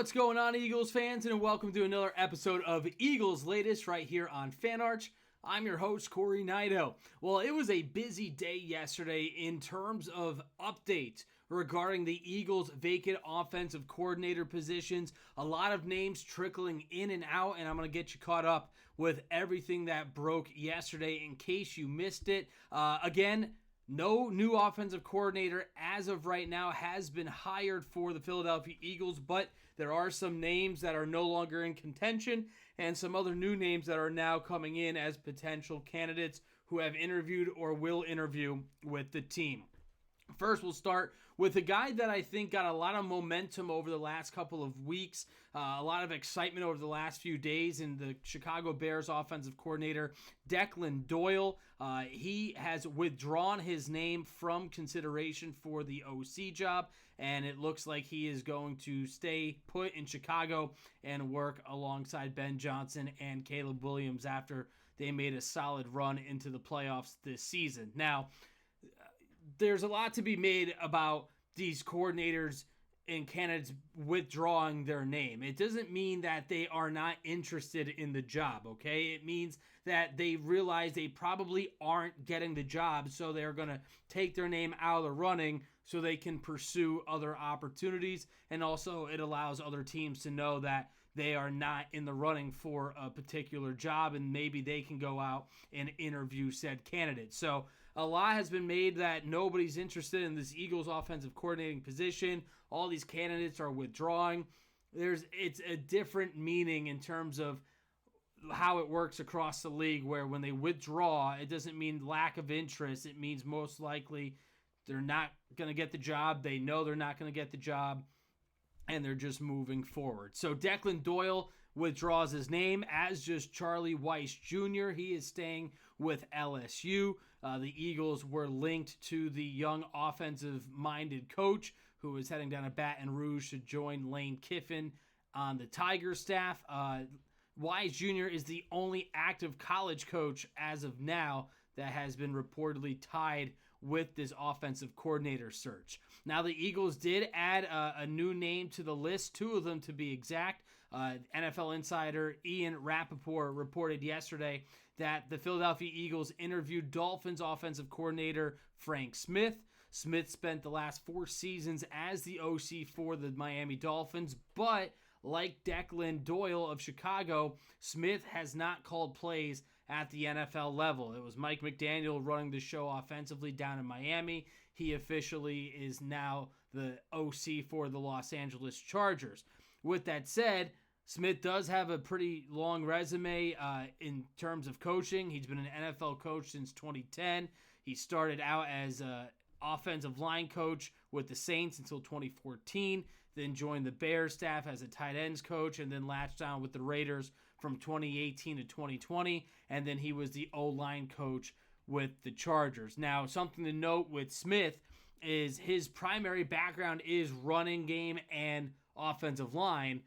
What's going on, Eagles fans, and welcome to another episode of Eagles Latest right here on FanArch. I'm your host, Cory Nidoh. Well, it was a busy day yesterday in terms of updates regarding the Eagles' vacant offensive coordinator positions. A lot of names trickling in and out, and I'm going to get you caught up with everything that broke yesterday in case you missed it. Again, no new offensive coordinator as of right now has been hired for the Philadelphia Eagles, but there are some names that are no longer in contention and some other new names that are now coming in as potential candidates who have interviewed or will interview with the team. First, we'll start with a guy that I think got a lot of momentum over the last couple of weeks, a lot of excitement over the last few days in the Chicago Bears offensive coordinator, Declan Doyle. He has withdrawn his name from consideration for the OC job, and it looks like he is going to stay put in Chicago and work alongside Ben Johnson and Caleb Williams after they made a solid run into the playoffs this season. Now, there's a lot to be made about these coordinators and candidates withdrawing their name. It doesn't mean that they are not interested in the job, okay? It means that they realize they probably aren't getting the job, so they're going to take their name out of the running so they can pursue other opportunities, and also it allows other teams to know that they are not in the running for a particular job, and maybe they can go out and interview said candidate. So a lot has been made that nobody's interested in this Eagles offensive coordinating position. All these candidates are withdrawing. It's a different meaning in terms of how it works across the league, where when they withdraw, it doesn't mean lack of interest. It means most likely they're not going to get the job. They know they're not going to get the job, and they're just moving forward. So Declan Doyle withdraws his name, as just Charlie Weiss Jr. He is staying with LSU. The Eagles were linked to the young offensive-minded coach who is heading down to Baton Rouge to join Lane Kiffin on the Tiger staff. Weiss Jr. is the only active college coach as of now that has been reportedly tied with this offensive coordinator search. Now, the Eagles did add a new name to the list, two of them to be exact. NFL insider Ian Rappaport reported yesterday that the Philadelphia Eagles interviewed Dolphins offensive coordinator Frank Smith. Smith spent the last 4 seasons as the OC for the Miami Dolphins, but like Declan Doyle of Chicago, Smith has not called plays at the NFL level. It was Mike McDaniel running the show offensively down in Miami. He officially is now the OC for the Los Angeles Chargers. With that said, Smith does have a pretty long resume in terms of coaching. He's been an NFL coach since 2010. He started out as offensive line coach with the Saints until 2014, then joined the Bears staff as a tight ends coach, and then latched on with the Raiders from 2018 to 2020, and then he was the O-line coach with the Chargers. Now, something to note with Smith is his primary background is running game and offensive line.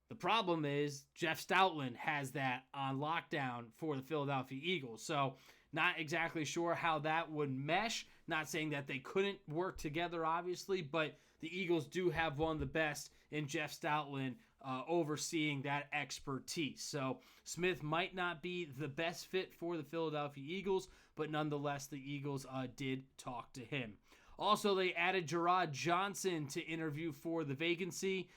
The problem is Jeff Stoutland has that on lockdown for the Philadelphia Eagles. So not exactly sure how that would mesh. Not saying that they couldn't work together, obviously, but the Eagles do have one of the best in Jeff Stoutland overseeing that expertise. So Smith might not be the best fit for the Philadelphia Eagles, but nonetheless, the Eagles did talk to him. Also, they added Gerard Johnson to interview for the vacancy.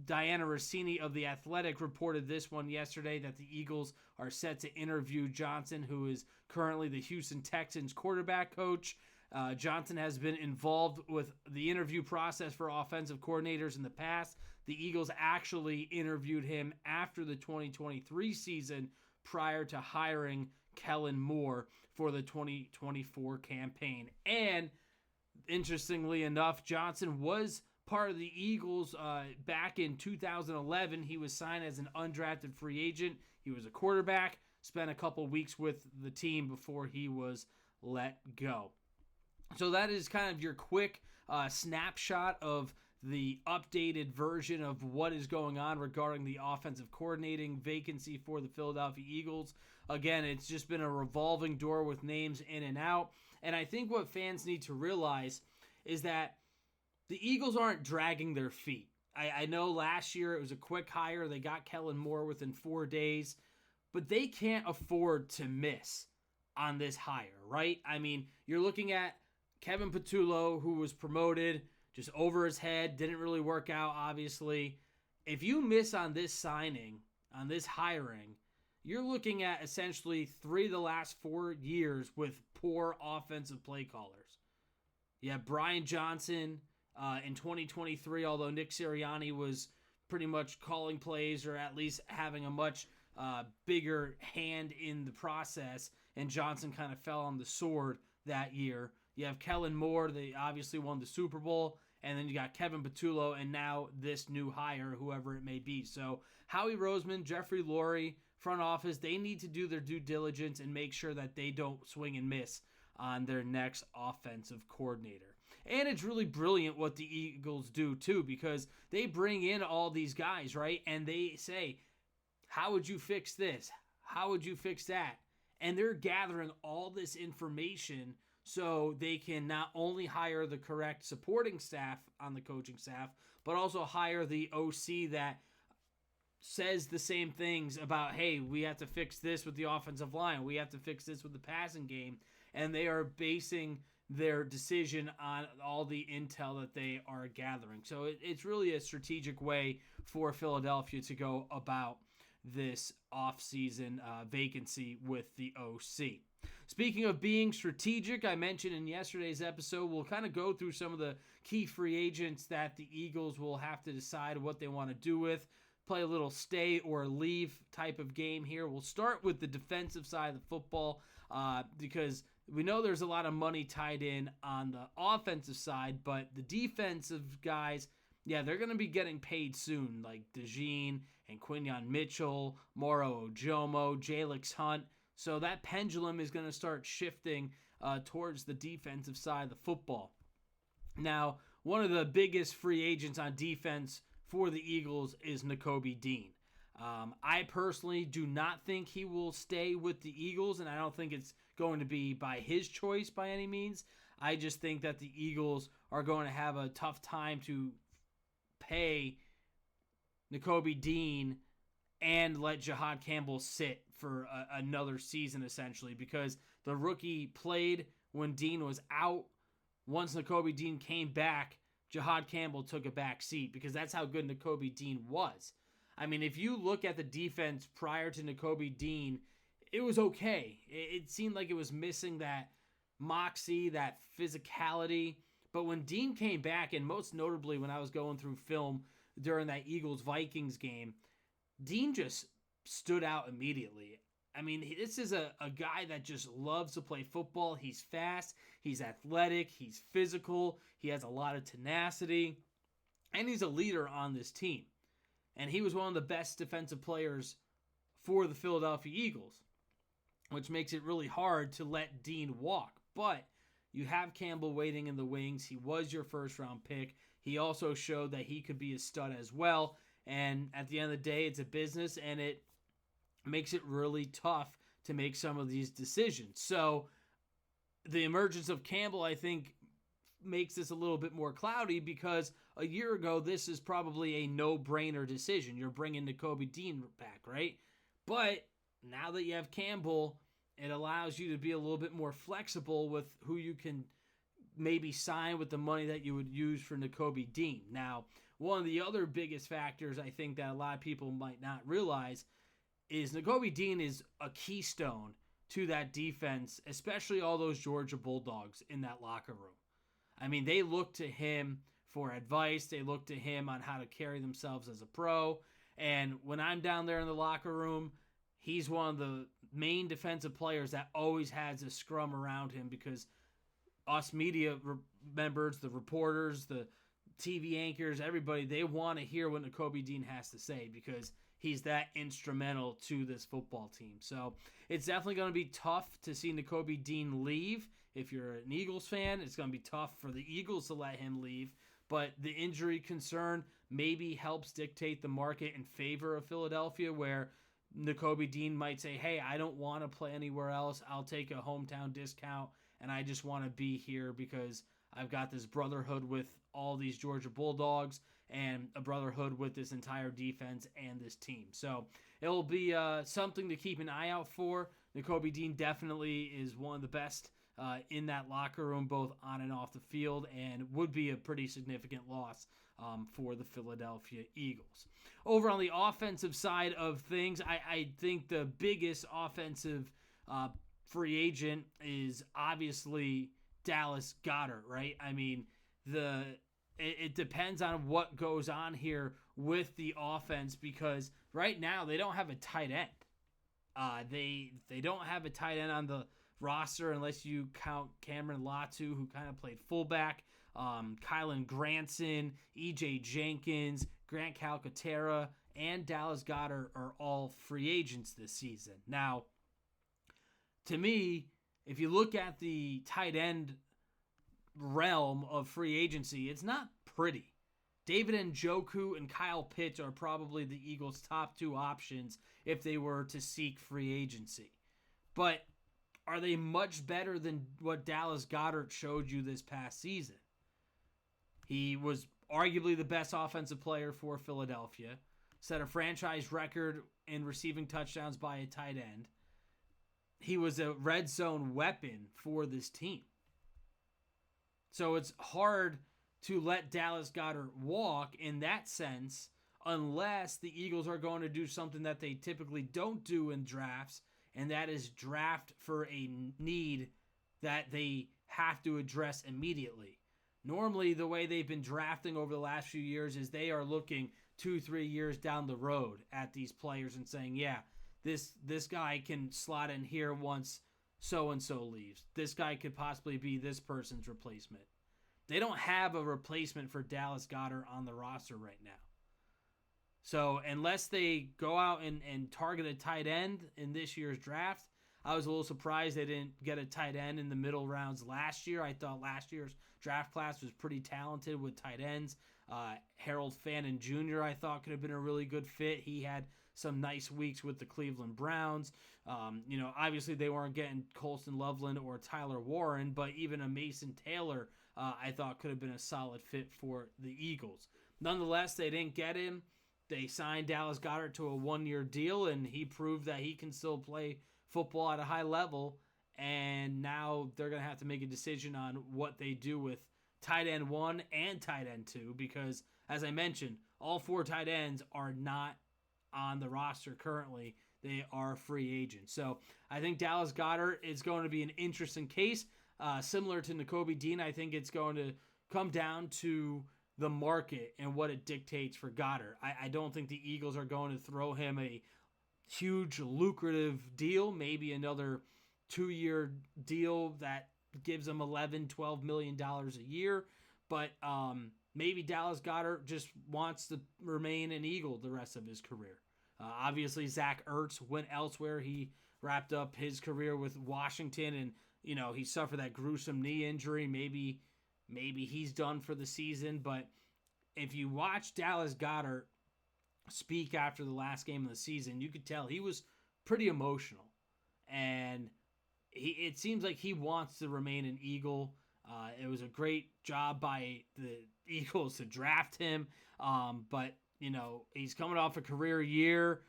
Diana Rossini of The Athletic reported this one yesterday, that the Eagles are set to interview Johnson, who is currently the Houston Texans quarterback coach. Johnson has been involved with the interview process for offensive coordinators in the past. The Eagles actually interviewed him after the 2023 season prior to hiring Kellen Moore for the 2024 campaign. And interestingly enough, Johnson was part of the Eagles back in 2011. He was signed as an undrafted free agent. He was a quarterback, spent a couple weeks with the team before he was let go. So that is kind of your quick snapshot of the updated version of what is going on regarding the offensive coordinating vacancy for the Philadelphia Eagles. Again, it's just been a revolving door with names in and out. And I think what fans need to realize is that the Eagles aren't dragging their feet. I know last year it was a quick hire. They got Kellen Moore within 4 days, but they can't afford to miss on this hire, right? I mean, you're looking at Kevin Patullo, who was promoted just over his head, didn't really work out, obviously. If you miss on this signing, on this hiring, you're looking at essentially 3 of the last 4 years with poor offensive play callers. You have Brian Johnson in 2023, although Nick Sirianni was pretty much calling plays or at least having a much bigger hand in the process, and Johnson kind of fell on the sword that year. You have Kellen Moore, they obviously won the Super Bowl, and then you got Kevin Patullo, and now this new hire, whoever it may be. So Howie Roseman, Jeffrey Lurie, front office, they need to do their due diligence and make sure that they don't swing and miss on their next offensive coordinator. And it's really brilliant what the Eagles do too, because they bring in all these guys, right? And they say, how would you fix this? How would you fix that? And they're gathering all this information so they can not only hire the correct supporting staff on the coaching staff, but also hire the OC that says the same things about, hey, we have to fix this with the offensive line. We have to fix this with the passing game. And they are basing their decision on all the intel that they are gathering. So it's really a strategic way for Philadelphia to go about this offseason vacancy with the OC. Speaking of being strategic, I mentioned in yesterday's episode, we'll kind of go through some of the key free agents that the Eagles will have to decide what they want to do with. Play a little stay or leave type of game here. We'll start with the defensive side of the football because we know there's a lot of money tied in on the offensive side, but the defensive guys, yeah, they're going to be getting paid soon, like DeJean and Quinyon Mitchell, Moro Ojomo, Jalix Hunt. So that pendulum is going to start shifting towards the defensive side of the football. Now, one of the biggest free agents on defense for the Eagles is Nakobe Dean. I personally do not think he will stay with the Eagles, and I don't think it's going to be by his choice by any means. I just think that the Eagles are going to have a tough time to pay Nakobe Dean and let Jihad Campbell sit for another season, essentially, because the rookie played when Dean was out. Once Nakobe Dean came back, Jihad Campbell took a back seat because that's how good Nakobe Dean was. I mean, if you look at the defense prior to Nakobe Dean, it was okay. It seemed like it was missing that moxie, that physicality. But when Dean came back, and most notably when I was going through film during that Eagles-Vikings game, Dean just stood out immediately. I mean, this is a guy that just loves to play football. He's fast, he's athletic, he's physical, he has a lot of tenacity, and he's a leader on this team. And he was one of the best defensive players for the Philadelphia Eagles, which makes it really hard to let Dean walk. But you have Campbell waiting in the wings. He was your first-round pick. He also showed that he could be a stud as well. And at the end of the day, it's a business, and it makes it really tough to make some of these decisions. So the emergence of Campbell, I think, makes this a little bit more cloudy because a year ago, this is probably a no-brainer decision. You're bringing Nakobe Dean back, right? But now that you have Campbell, it allows you to be a little bit more flexible with who you can maybe sign with the money that you would use for Nakobe Dean. Now, one of the other biggest factors I think that a lot of people might not realize is Nakobe Dean is a keystone to that defense, especially all those Georgia Bulldogs in that locker room. I mean, they look to him for advice. They look to him on how to carry themselves as a pro. And when I'm down there in the locker room, he's one of the main defensive players that always has a scrum around him because us media members, the reporters, the TV anchors, everybody, they want to hear what Nakobe Dean has to say because he's that instrumental to this football team. So it's definitely going to be tough to see Nakobe Dean leave. If you're an Eagles fan, it's going to be tough for the Eagles to let him leave. But the injury concern maybe helps dictate the market in favor of Philadelphia, where Nakobe Dean might say, hey, I don't want to play anywhere else. I'll take a hometown discount, and I just want to be here because I've got this brotherhood with all these Georgia Bulldogs. and a brotherhood with this entire defense and this team. So it'll be something to keep an eye out for. Nakobe Dean definitely is one of the best in that locker room, both on and off the field, and would be a pretty significant loss for the Philadelphia Eagles. Over on the offensive side of things, I think the biggest offensive free agent is obviously Dallas Goedert, right? I mean, it depends on what goes on here with the offense, because right now they don't have a tight end. They don't have a tight end on the roster unless you count Cameron Latu, who kind of played fullback. Kylan Granson, E.J. Jenkins, Grant Calcaterra, and Dallas Goedert are all free agents this season. Now, to me, if you look at the tight end realm of free agency, it's not pretty. David Njoku and Kyle Pitts are probably the Eagles' top two options if they were to seek free agency. But are they much better than what Dallas Goedert showed you this past season? He was arguably the best offensive player for Philadelphia, set a franchise record in receiving touchdowns by a tight end. He was a red zone weapon for this team. So it's hard to let Dallas Goedert walk in that sense unless the Eagles are going to do something that they typically don't do in drafts, and that is draft for a need that they have to address immediately. Normally, the way they've been drafting over the last few years is they are looking 2-3 years down the road at these players and saying, yeah, this guy can slot in here once so-and-so leaves. This guy could possibly be this person's replacement. They don't have a replacement for Dallas Goedert on the roster right now. So unless they go out and target a tight end in this year's draft, I was a little surprised they didn't get a tight end in the middle rounds last year. I thought last year's draft class was pretty talented with tight ends. Harold Fannin Jr. I thought could have been a really good fit. He had some nice weeks with the Cleveland Browns. Obviously they weren't getting Colston Loveland or Tyler Warren, but even a Mason Taylor I thought could have been a solid fit for the Eagles. Nonetheless, they didn't get him. They signed Dallas Goedert to a one-year deal, and he proved that he can still play football at a high level. And now they're going to have to make a decision on what they do with tight end 1 and tight end 2, because, as I mentioned, all 4 tight ends are not on the roster currently. They are free agents. So I think Dallas Goedert is going to be an interesting case. Similar to Nakobe Dean, I think it's going to come down to the market and what it dictates for Goedert. I don't think the Eagles are going to throw him a huge lucrative deal, maybe another 2-year deal that gives him $11-12 million a year. But maybe Dallas Goedert just wants to remain an Eagle the rest of his career. Obviously, Zach Ertz went elsewhere. He wrapped up his career with Washington, and he suffered that gruesome knee injury. Maybe he's done for the season. But if you watch Dallas Goedert speak after the last game of the season, you could tell he was pretty emotional, and it seems like he wants to remain an Eagle. It was a great job by the Eagles to draft him, but he's coming off a career year.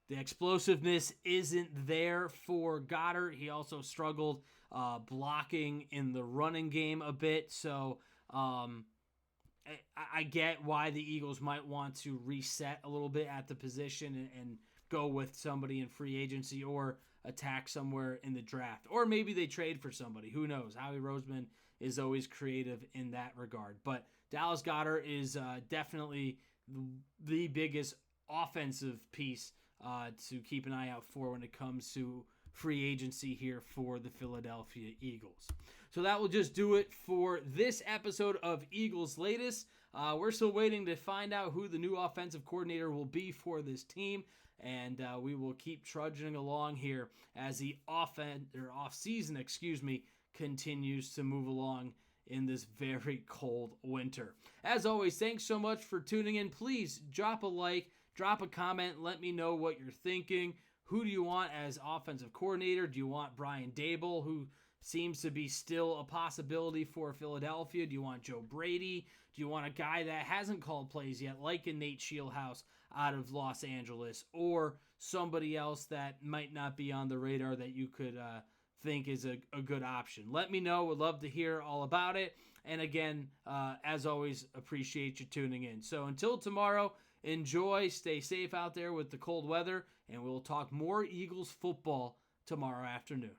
The explosiveness isn't there for Goedert. He also struggled blocking in the running game a bit. So I get why the Eagles might want to reset a little bit at the position and go with somebody in free agency or attack somewhere in the draft. Or maybe they trade for somebody. Who knows? Howie Roseman is always creative in that regard. But Dallas Goedert is definitely the biggest offensive piece to keep an eye out for when it comes to free agency here for the Philadelphia Eagles. So that will just do it for this episode of Eagles Latest. We're still waiting to find out who the new offensive coordinator will be for this team, and we will keep trudging along here as the off-season, continues to move along in this very cold winter. As always, thanks so much for tuning in. Please drop a like, drop a comment, let me know what you're thinking. Who do you want as offensive coordinator? Do you want Brian Daboll, who seems to be still a possibility for Philadelphia. Do you want Joe Brady? Do you want a guy that hasn't called plays yet, like a Nate Shieldhouse out of Los Angeles, or somebody else that might not be on the radar that you could think is a good option? Let me know. Would love to hear all about it. And again, as always, appreciate you tuning in. So until tomorrow, enjoy, stay safe out there with the cold weather, and we'll talk more Eagles football tomorrow afternoon.